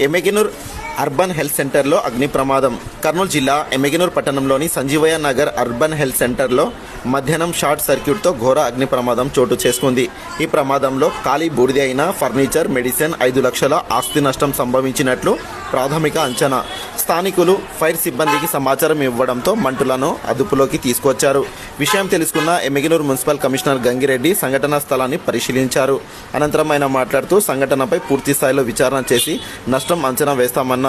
Yemmiganur urban health సెంటర్లో అగ్ని ప్రమాదం. కర్నూలు జిల్లా ఎమ్మెగనూర్ పట్టణంలోని సంజీవయ్య నగర్ అర్బన్ హెల్త్ సెంటర్లో మధ్యాహ్నం షార్ట్ సర్క్యూట్తో ఘోర అగ్ని ప్రమాదం చోటు చేసుకుంది. ఈ ప్రమాదంలో ఖాళీ బూడిద అయిన ఫర్నిచర్, మెడిసిన్, 5 లక్షల ఆస్తి నష్టం సంభవించినట్లు ప్రాథమిక అంచనా. స్థానికులు ఫైర్ సిబ్బందికి సమాచారం ఇవ్వడంతో మంటలను అదుపులోకి తీసుకొచ్చారు. విషయం తెలుసుకున్న ఎమ్మెగనూర్ మున్సిపల్ కమిషనర్ గంగిరెడ్డి సంఘటనా స్థలాన్ని పరిశీలించారు. అనంతరం ఆయన మాట్లాడుతూ సంఘటనపై పూర్తి స్థాయిలో విచారణ చేసి నష్టం అంచనా వేస్తామన్నారు.